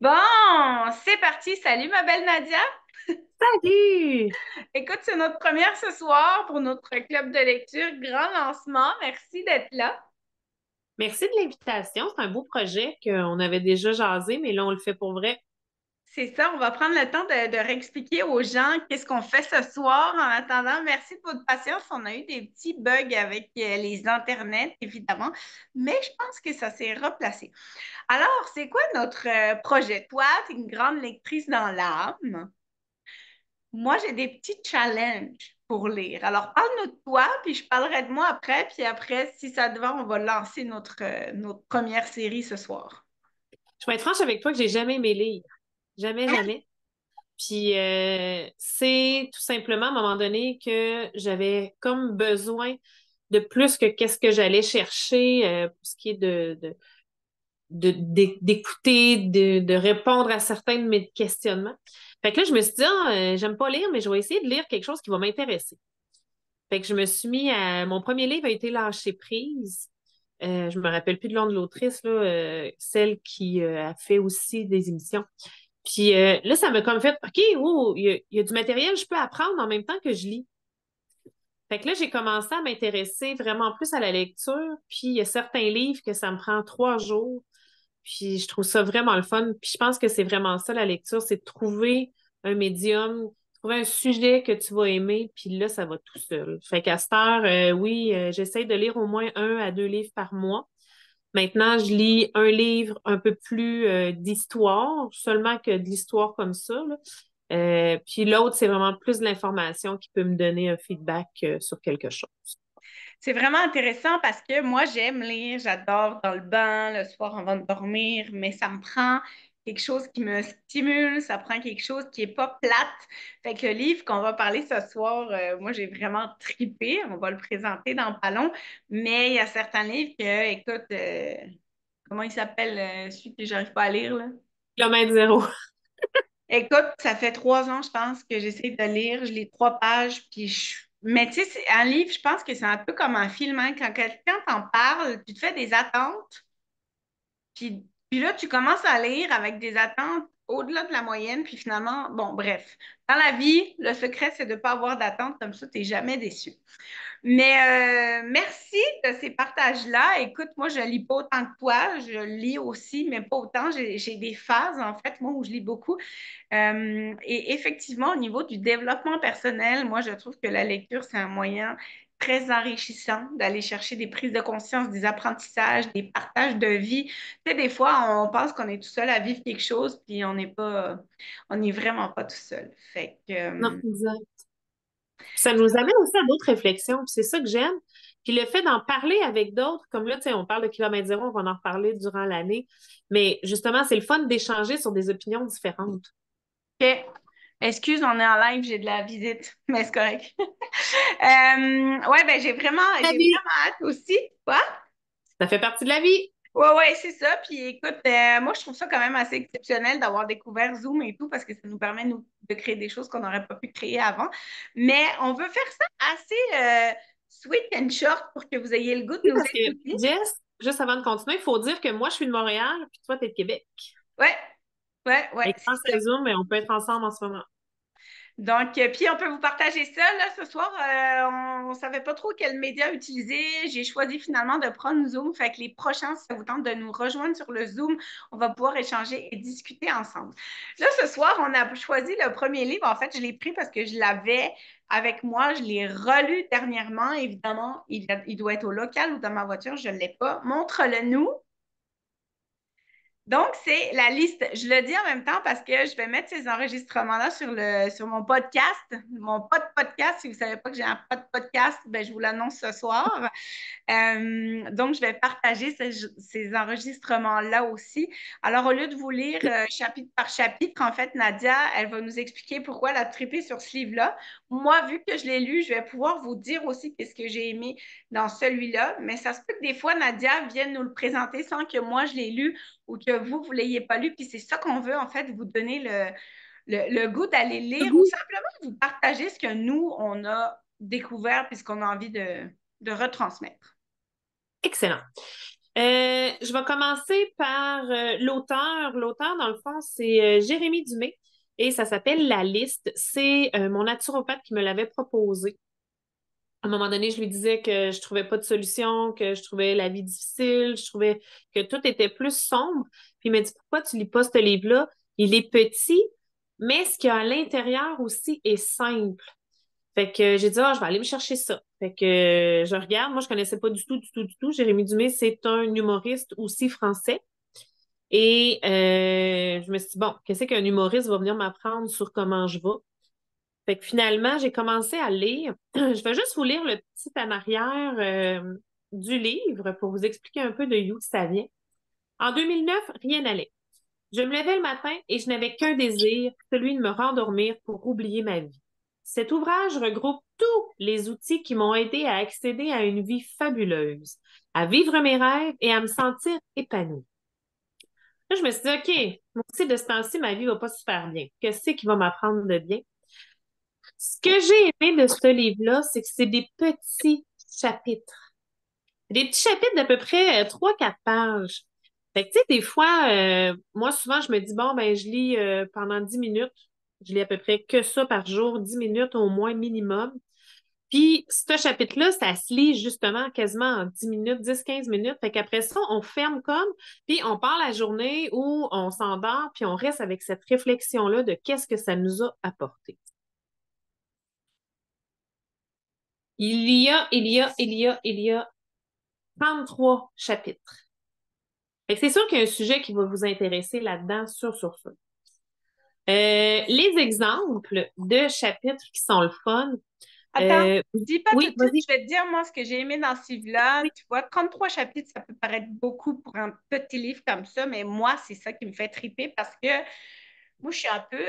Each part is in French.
Bon, c'est parti. Salut ma belle Nadia. Salut! Écoute, c'est notre première ce soir pour notre club de lecture. Grand lancement. Merci d'être là. Merci de l'invitation. C'est un beau projet qu'on avait déjà jasé, mais là, on le fait pour vrai. C'est ça, on va prendre le temps de réexpliquer aux gens qu'est-ce qu'on fait ce soir. En attendant, merci de votre patience. On a eu des petits bugs avec les internets, évidemment, mais je pense que ça s'est replacé. Alors, c'est quoi notre projet? Toi, tu es une grande lectrice dans l'âme. Moi, j'ai des petits challenges pour lire. Alors, parle-nous de toi, puis je parlerai de moi après. Puis après, si ça te va, on va lancer notre première série ce soir. Je vais être franche avec toi que j'ai jamais aimé lire. Jamais, jamais. Puis c'est tout simplement à un moment donné que j'avais comme besoin de plus que qu'est-ce que j'allais chercher pour ce qui est d'écouter, de répondre à certains de mes questionnements. Fait que là, je me suis dit, j'aime pas lire, mais je vais essayer de lire quelque chose qui va m'intéresser. Fait que je me suis mis à... Mon premier livre a été Lâcher prise. Je me rappelle plus de nom de l'autrice, là, celle qui a fait aussi des émissions. Puis là, ça m'a comme fait, OK, oh, il y a du matériel, je peux apprendre en même temps que je lis. Fait que là, j'ai commencé à m'intéresser vraiment plus à la lecture. Puis il y a certains livres que ça me prend 3 jours. Puis je trouve ça vraiment le fun. Puis je pense que c'est vraiment ça, la lecture, c'est de trouver un médium, trouver un sujet que tu vas aimer, puis là, ça va tout seul. Fait qu'à cette heure, oui, j'essaie de lire au moins 1 à 2 livres par mois. Maintenant, je lis un livre un peu plus d'histoire, seulement que de l'histoire comme ça, là. Puis l'autre, c'est vraiment plus de l'information qui peut me donner un feedback sur quelque chose. C'est vraiment intéressant parce que moi, j'aime lire, j'adore dans le bain, le soir avant de dormir, mais ça me prend quelque chose qui me stimule, ça prend quelque chose qui est pas plate. Fait que le livre qu'on va parler ce soir, moi, j'ai vraiment tripé. On va le présenter dans pas long, mais il y a certains livres que, écoute, comment il s'appelle, celui que j'arrive pas à lire, là? Kilomètre zéro. Écoute, ça fait 3 ans, je pense, que j'essaie de lire. Je lis 3 pages, puis Mais tu sais, un livre, je pense que c'est un peu comme un film, hein. Quand quelqu'un t'en parle, tu te fais des attentes, puis là, tu commences à lire avec des attentes au-delà de la moyenne, puis finalement, bon, bref. Dans la vie, le secret, c'est de ne pas avoir d'attentes, comme ça, tu n'es jamais déçu. Mais merci de ces partages-là. Écoute, moi, je lis pas autant que toi. Je lis aussi, mais pas autant. J'ai des phases, en fait, moi, où je lis beaucoup. Et effectivement, au niveau du développement personnel, moi, je trouve que la lecture, c'est un moyen très enrichissant d'aller chercher des prises de conscience, des apprentissages, des partages de vie. Tu sais, des fois, on pense qu'on est tout seul à vivre quelque chose, puis on n'est vraiment pas tout seul. Fait que, Non, exact. Ça nous amène aussi à d'autres réflexions, puis c'est ça que j'aime. Puis le fait d'en parler avec d'autres, comme là, tu sais, on parle de kilomètre zéro, on va en reparler durant l'année, mais justement, c'est le fun d'échanger sur des opinions différentes. OK. Excuse, on est en live, j'ai de la visite, mais c'est correct. Ouais, ben La j'ai vie, vraiment hâte aussi. Quoi? ça fait partie de la vie. Ouais, ouais, c'est ça. Puis écoute, moi, je trouve ça quand même assez exceptionnel d'avoir découvert Zoom et tout parce que ça nous permet nous, de créer des choses qu'on n'aurait pas pu créer avant. Mais on veut faire ça assez sweet and short pour que vous ayez le goût de Oui, nous parce que, écouter. Jess, juste avant de continuer, il faut dire que moi, je suis de Montréal, puis toi, tu es de Québec. Ouais, ouais, ouais, Et c'est quand ça. c'est Zoom, mais on peut être ensemble en ce moment. Donc, puis on peut vous partager ça. Là, ce soir, on ne savait pas trop quel média utiliser. J'ai choisi finalement de prendre Zoom. Fait que les prochains, si ça vous tente de nous rejoindre sur le Zoom, on va pouvoir échanger et discuter ensemble. Là, ce soir, on a choisi le premier livre. En fait, je l'ai pris parce que je l'avais avec moi. Je l'ai relu dernièrement. Évidemment, il doit être au local ou dans ma voiture. Je ne l'ai pas. Montre-le-nous. Donc, c'est la liste. Je le dis en même temps parce que je vais mettre ces enregistrements-là sur mon podcast, mon podcast. Si vous ne savez pas que j'ai un podcast, ben, je vous l'annonce ce soir. Donc, je vais partager ces enregistrements-là aussi. Alors, au lieu de vous lire chapitre par chapitre, en fait, Nadia, elle va nous expliquer pourquoi elle a trippé sur ce livre-là. Moi, vu que je l'ai lu, je vais pouvoir vous dire aussi qu'est-ce que j'ai aimé dans celui-là. Mais ça se peut que des fois, Nadia vienne nous le présenter sans que moi, je l'ai lu ou que vous ne l'ayez pas lu. Puis c'est ça qu'on veut, en fait, vous donner le goût d'aller lire ou simplement vous partager ce que nous, on a découvert puis ce qu'on a envie de retransmettre. Excellent. Je vais commencer par l'auteur. L'auteur, dans le fond, c'est Jérémy Dumais et ça s'appelle La Liste. C'est mon naturopathe qui me l'avait proposé. À un moment donné, je lui disais que je trouvais pas de solution, que je trouvais la vie difficile, je trouvais que tout était plus sombre. Puis il m'a dit, pourquoi tu lis pas ce livre-là? Il est petit, mais ce qu'il y a à l'intérieur aussi est simple. Fait que j'ai dit, je vais aller me chercher ça. Fait que je regarde, moi, je connaissais pas du tout, du tout, du tout. Jérémy Dumais, c'est un humoriste aussi français. Et je me suis dit, bon, qu'est-ce qu'un humoriste va venir m'apprendre sur comment je vais? Fait que finalement, j'ai commencé à lire. Je vais juste vous lire le petit en arrière du livre pour vous expliquer un peu de où ça vient. En 2009, rien n'allait. Je me levais le matin et je n'avais qu'un désir, celui de me rendormir pour oublier ma vie. Cet ouvrage regroupe tous les outils qui m'ont aidé à accéder à une vie fabuleuse, à vivre mes rêves et à me sentir épanouie. Là, je me suis dit, OK, moi aussi, de ce temps-ci, ma vie va pas super bien. Qu'est-ce qui va m'apprendre de bien? Ce que j'ai aimé de ce livre-là, c'est que c'est des petits chapitres. Des petits chapitres d'à peu près 3-4 pages. Fait que, tu sais, des fois, moi, souvent, je me dis, bon, ben, je lis pendant 10 minutes. Je lis à peu près que ça par jour, 10 minutes au moins minimum. Puis, ce chapitre-là, ça se lit justement quasiment en 10 minutes, 10-15 minutes. Fait qu'après ça, on ferme comme, puis on part la journée où on s'endort, puis on reste avec cette réflexion-là de qu'est-ce que ça nous a apporté. Il y a 33 chapitres. Fait que c'est sûr qu'il y a un sujet qui va vous intéresser là-dedans, sur ça. Les exemples de chapitres qui sont le fun. Attends, dis pas tout Oui, de suite, vas-y. je vais te dire moi ce que j'ai aimé dans ce livre-là. Oui. Tu vois, 33 chapitres, ça peut paraître beaucoup pour un petit livre comme ça, mais moi, c'est ça qui me fait triper parce que moi, je suis un peu,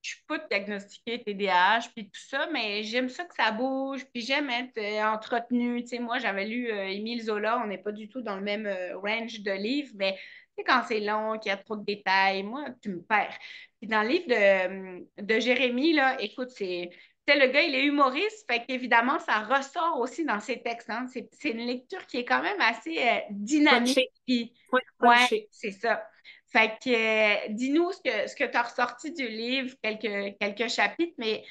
je suis pas diagnostiquée TDAH puis tout ça, mais j'aime ça que ça bouge, puis j'aime être entretenue. Tu sais, moi, j'avais lu Émile Zola, on n'est pas du tout dans le même range de livres, mais tu sais, quand c'est long, qu'il y a trop de détails, moi, tu me perds. Puis dans le livre de Jérémy, là, écoute, c'est le gars, il est humoriste, fait qu'évidemment, ça ressort aussi dans ses textes. Hein. C'est une lecture qui est quand même assez dynamique. Punché. Puis, Oui, ouais, punché. c'est ça. Fait que dis-nous ce que tu as ressorti du livre, quelques chapitres, mais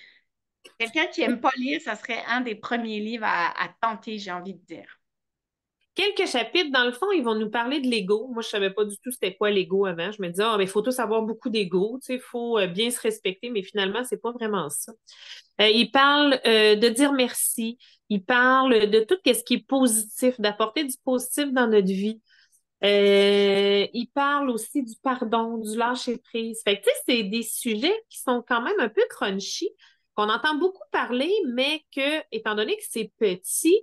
quelqu'un qui aime pas lire, ça serait un des premiers livres à tenter, j'ai envie de dire. Quelques chapitres, dans le fond, ils vont nous parler de l'ego. Moi, je savais pas du tout c'était quoi l'ego avant. Je me disais, ben, il faut tous avoir beaucoup d'ego, tu sais, il faut bien se respecter, mais finalement, c'est pas vraiment ça. Il parle de dire merci. Il parle de tout ce qui est positif, d'apporter du positif dans notre vie. Il parle aussi du pardon, du lâcher-prise. Fait que, tu sais, c'est des sujets qui sont quand même un peu crunchy, qu'on entend beaucoup parler, mais que, étant donné que c'est petit,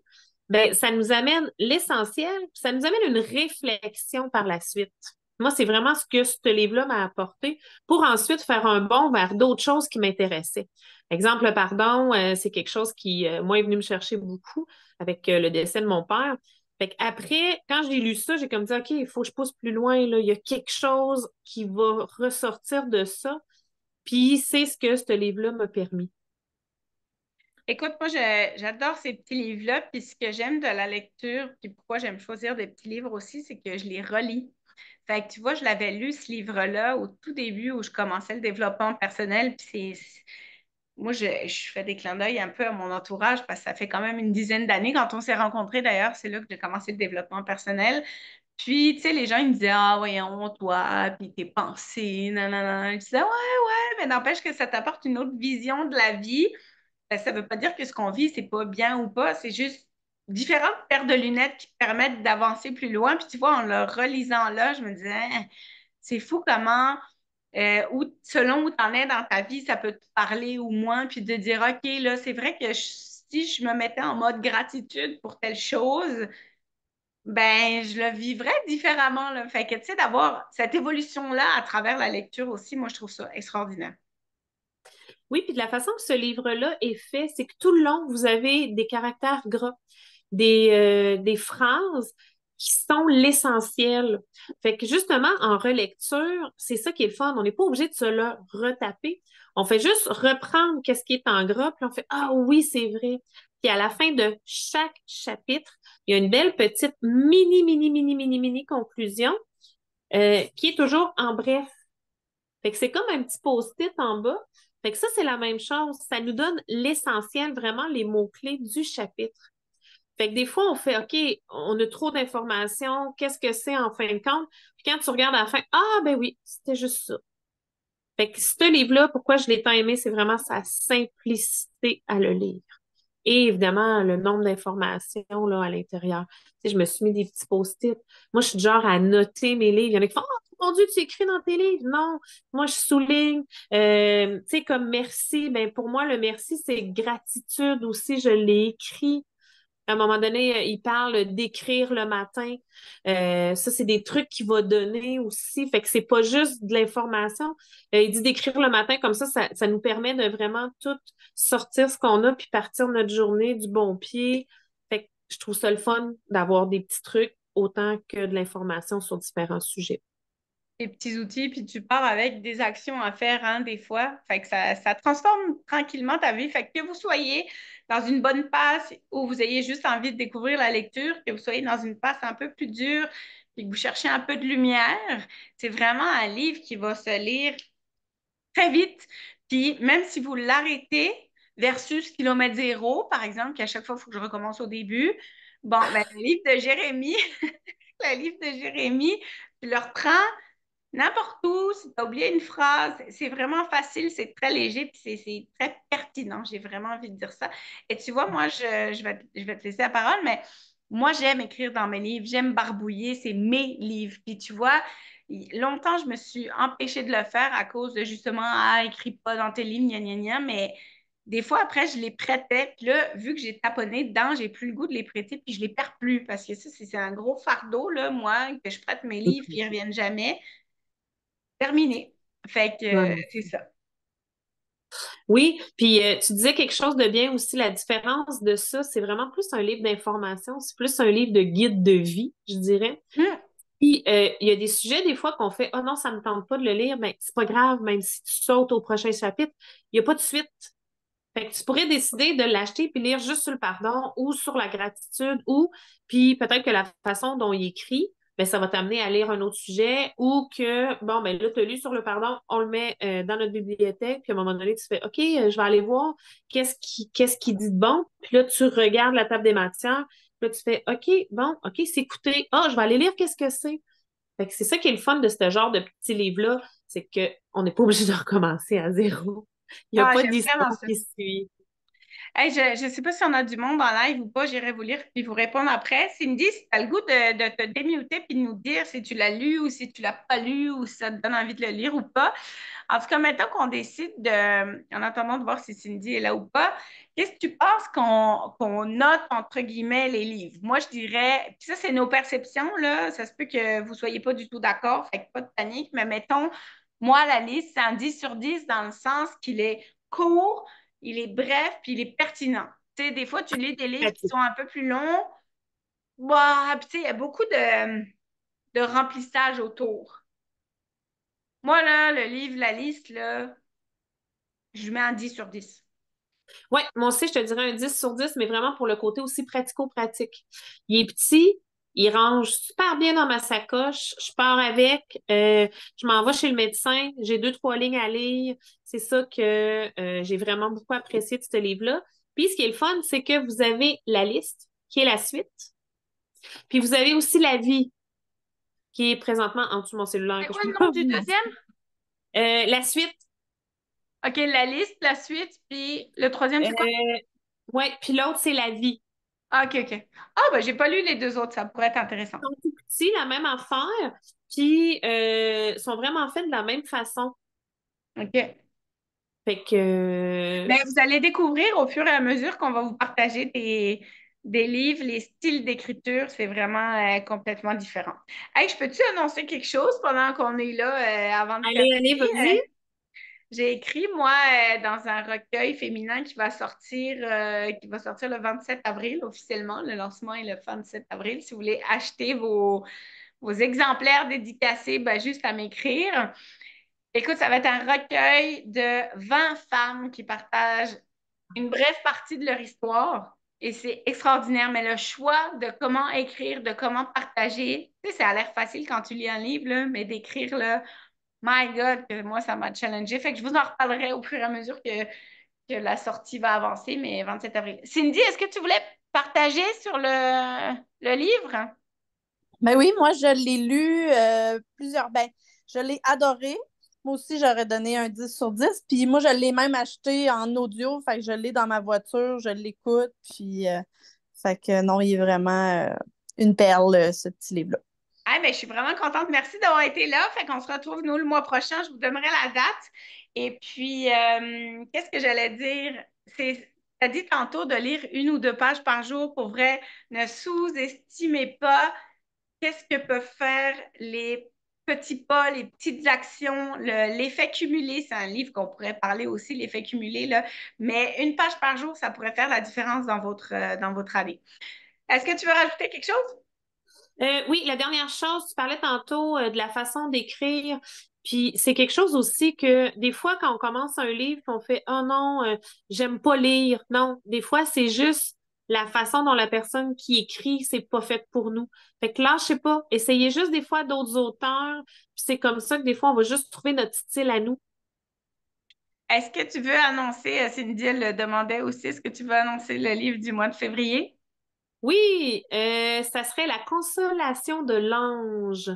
ben, ça nous amène l'essentiel, puis ça nous amène une réflexion par la suite. Moi, c'est vraiment ce que ce livre-là m'a apporté pour ensuite faire un bond vers d'autres choses qui m'intéressaient. Exemple, le pardon, c'est quelque chose qui, moi, est venu me chercher beaucoup avec le décès de mon père. Fait qu'après, quand j'ai lu ça, j'ai comme dit, OK, il faut que je pousse plus loin, là. Il y a quelque chose qui va ressortir de ça. Puis c'est ce que ce livre-là m'a permis. Écoute, moi, j'adore ces petits livres-là, puis ce que j'aime de la lecture, puis pourquoi j'aime choisir des petits livres aussi, c'est que je les relis. Fait que tu vois, je l'avais lu, ce livre-là, au tout début où je commençais le développement personnel, puis moi, je fais des clins d'œil un peu à mon entourage parce que ça fait quand même une dizaine d'années. Quand on s'est rencontrés, d'ailleurs, c'est là que j'ai commencé le développement personnel. Puis, tu sais, les gens, ils me disaient, ah, voyons, toi, puis tes pensées, nanana. Je disais, ouais, ouais, mais n'empêche que ça t'apporte une autre vision de la vie. Ben, ça ne veut pas dire que ce qu'on vit, c'est pas bien ou pas. C'est juste différentes paires de lunettes qui permettent d'avancer plus loin. Puis, tu vois, en le relisant là, je me disais, hein, c'est fou comment selon où tu en es dans ta vie, ça peut te parler ou moins, puis de dire, OK, là, c'est vrai que si je me mettais en mode gratitude pour telle chose, ben, je le vivrais différemment, là. Fait que, tu sais, d'avoir cette évolution-là à travers la lecture aussi, moi, je trouve ça extraordinaire. Oui, puis de la façon que ce livre-là est fait, c'est que tout le long, vous avez des caractères gras, des phrases qui sont l'essentiel. Fait que justement, en relecture, c'est ça qui est le fun. On n'est pas obligé de se le retaper. On fait juste reprendre qu'est-ce qui est en gras, puis on fait, ah oui, c'est vrai. Puis à la fin de chaque chapitre, il y a une belle petite mini, mini, mini, mini, mini conclusion qui est toujours en bref. Fait que c'est comme un petit post-it en bas. Fait que ça, c'est la même chose. Ça nous donne l'essentiel, vraiment les mots-clés du chapitre. Fait que des fois, on fait, OK, on a trop d'informations, qu'est-ce que c'est en fin de compte? Puis quand tu regardes à la fin, ah, ben oui, c'était juste ça. Fait que ce livre-là, pourquoi je l'ai tant aimé, c'est vraiment sa simplicité à le lire. Et évidemment, le nombre d'informations là, à l'intérieur. Tu sais, je me suis mis des petits post-it. Moi, je suis du genre à noter mes livres. Il y en a qui font, oh mon Dieu, tu écris dans tes livres. Non, moi, je souligne. Tu sais, comme merci, ben pour moi, le merci, c'est gratitude aussi. Je l'ai écrit. À un moment donné, il parle d'écrire le matin. Ça, c'est des trucs qu'il va donner aussi. Fait que c'est pas juste de l'information. Il dit d'écrire le matin, comme ça nous permet de vraiment tout sortir ce qu'on a puis partir notre journée du bon pied. Fait que je trouve ça le fun d'avoir des petits trucs autant que de l'information sur différents sujets. Des petits outils, puis tu pars avec des actions à faire, hein, des fois. Fait que ça transforme tranquillement ta vie. Fait que vous soyez dans une bonne passe ou vous ayez juste envie de découvrir la lecture, que vous soyez dans une passe un peu plus dure, puis que vous cherchez un peu de lumière, c'est vraiment un livre qui va se lire très vite. Puis même si vous l'arrêtez versus kilomètre zéro, par exemple, qu'à chaque fois, il faut que je recommence au début, bon, ben, le livre de Jérémie, le livre de Jérémie, tu le reprends n'importe où, si tu as oublié une phrase, c'est vraiment facile, c'est très léger, puis c'est très pertinent. J'ai vraiment envie de dire ça. Et tu vois, moi, je vais te laisser la parole, mais moi, j'aime écrire dans mes livres, j'aime barbouiller, c'est mes livres. Puis tu vois, longtemps, je me suis empêchée de le faire à cause de justement, ah, écris pas dans tes livres, gna gna gna, mais des fois, après, je les prêtais. Puis là, vu que j'ai taponné dedans, j'ai plus le goût de les prêter, puis je les perds plus. Parce que ça, c'est un gros fardeau, là, moi, que je prête mes livres, puis ils reviennent jamais. Terminé. Fait que Ouais. c'est ça. Oui, puis tu disais quelque chose de bien aussi. La différence de ça, c'est vraiment plus un livre d'information, c'est plus un livre de guide de vie, je dirais. Hmm. Puis, il y a des sujets, des fois, qu'on fait, oh non, ça ne me tente pas de le lire, mais c'est pas grave, même si tu sautes au prochain chapitre, il n'y a pas de suite. Fait que tu pourrais décider de l'acheter puis lire juste sur le pardon ou sur la gratitude ou, puis peut-être que la façon dont il écrit, ben, ça va t'amener à lire un autre sujet ou que, bon, ben là, tu as lu sur le pardon, on le met dans notre bibliothèque, puis à un moment donné, tu fais, OK, je vais aller voir qu'est-ce qui dit de bon, puis là, tu regardes la table des matières, puis là, tu fais, OK, bon, OK, c'est écouté. Ah, je vais aller lire qu'est-ce que c'est. Fait que c'est ça qui est le fun de ce genre de petits livres-là, c'est qu'on n'est pas obligé de recommencer à zéro. Il n'y a Ah, pas j'aime vraiment d'histoire ça. qui suit. Hey, je ne sais pas si on a du monde en live ou pas, j'irai vous lire puis vous répondre après. Cindy, si tu as le goût de te démuter puis de nous dire si tu l'as lu ou si tu l'as pas lu ou si ça te donne envie de le lire ou pas. En tout cas, maintenant qu'on décide en attendant de voir si Cindy est là ou pas, qu'est-ce que tu penses qu'on note entre guillemets les livres? Moi, je dirais, puis ça, c'est nos perceptions, là. Ça se peut que vous ne soyez pas du tout d'accord, fait que pas de panique, mais mettons, moi, la liste, c'est un 10 sur 10 dans le sens qu'il est court, il est bref, puis il est pertinent. Tu sais, des fois, tu lis des livres qui Pratique. sont un peu plus longs. Bah, puis tu sais, il y a beaucoup de remplissage autour. Moi, là, le livre, la liste, là, je lui mets un 10 sur 10. Ouais, moi aussi, je te dirais un 10 sur 10, mais vraiment pour le côté aussi pratico-pratique. Il est petit, il range super bien dans ma sacoche, je pars avec, je m'en vais chez le médecin, j'ai deux, trois lignes à lire. C'est ça que j'ai vraiment beaucoup apprécié de ce livre-là. Puis ce qui est le fun, c'est que vous avez la liste, qui est la suite, puis vous avez aussi la vie, qui est présentement en dessous de mon cellulaire, C'est que je quoi peux le nom pas du vous dire. deuxième? La suite, OK, la liste, la suite, puis le troisième, c'est quoi? ouais, puis l'autre, c'est la vie. Ah, OK, OK. Ah, ben, j'ai pas lu les deux autres, ça pourrait être intéressant. Sont tout petits, la même affaire, puis sont vraiment faits de la même façon. OK. Fait que, Mais vous allez découvrir au fur et à mesure qu'on va vous partager des livres, les styles d'écriture, c'est vraiment complètement différent. Hey, je peux-tu annoncer quelque chose pendant qu'on est là avant de allez, allez, terminer? vas-y. J'ai écrit, moi, dans un recueil féminin qui va sortir le 27 avril officiellement. Le lancement est le 27 avril. Si vous voulez acheter vos exemplaires dédicacés, ben, juste à m'écrire. Écoute, ça va être un recueil de 20 femmes qui partagent une brève partie de leur histoire. et c'est extraordinaire. Mais le choix de comment écrire, de comment partager, tu sais, ça a l'air facile quand tu lis un livre, là, mais d'écrire, là, my God, que moi, ça m'a challengé. Fait que je vous en reparlerai au fur et à mesure que la sortie va avancer, mais 27 avril. Cindy, est-ce que tu voulais partager sur le livre? Ben oui, moi, je l'ai lu plusieurs. Ben, je l'ai adoré. Moi aussi, j'aurais donné un 10 sur 10. Puis moi, je l'ai même acheté en audio. Fait que je l'ai dans ma voiture, je l'écoute. Puis, fait que non, il est vraiment une perle, ce petit livre-là. Ah, ben, je suis vraiment contente. Merci d'avoir été là. Fait qu'on se retrouve, nous, le mois prochain. Je vous donnerai la date. Et puis, qu'est-ce que j'allais dire? C'est, t'as dit tantôt de lire 1 ou 2 pages par jour. Pour vrai, ne sous-estimez pas qu'est-ce que peuvent faire les petits pas, les petites actions, l'effet cumulé. C'est un livre qu'on pourrait parler aussi, l'effet cumulé, là. Mais 1 page par jour, ça pourrait faire la différence dans votre année. Est-ce que tu veux rajouter quelque chose? Oui, la dernière chose, tu parlais tantôt de la façon d'écrire, puis c'est quelque chose aussi que des fois, quand on commence un livre, on fait «Oh non, j'aime pas lire». Non, des fois, c'est juste la façon dont la personne qui écrit, c'est pas fait pour nous. Fait que là, je sais pas, essayez juste des fois d'autres auteurs, puis c'est comme ça que des fois, on va juste trouver notre style à nous. Est-ce que tu veux annoncer, Cindy elle le demandait aussi, est-ce que tu veux annoncer le livre du mois de février? Oui, ça serait La Consolation de l'ange.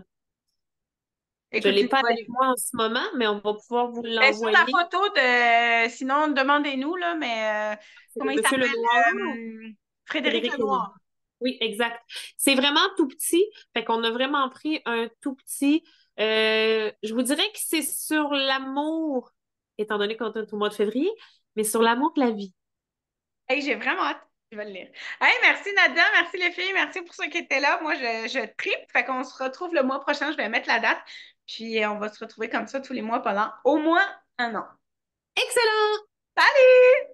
Je Écoute, l'ai c'est pas pas avec moi en ce moment, mais on va pouvoir vous ben, sur la l'envoyer. photo de, sinon, demandez-nous, là, mais C'est comment de il Monsieur Lenoir, s'appelle? Frédéric Frédéric Lenoir. Lenoir. Oui, exact. C'est vraiment tout petit. Fait qu'on a vraiment pris un tout petit. Je vous dirais que c'est sur l'amour, étant donné qu'on est au mois de février, mais sur l'amour de la vie. Hey, j'ai vraiment hâte. Je vais le lire. Hey, merci Nadia, merci les filles, merci pour ceux qui étaient là. Moi, je tripe. Fait qu'on se retrouve le mois prochain. Je vais mettre la date. Puis on va se retrouver comme ça tous les mois pendant au moins un an. Excellent! Salut!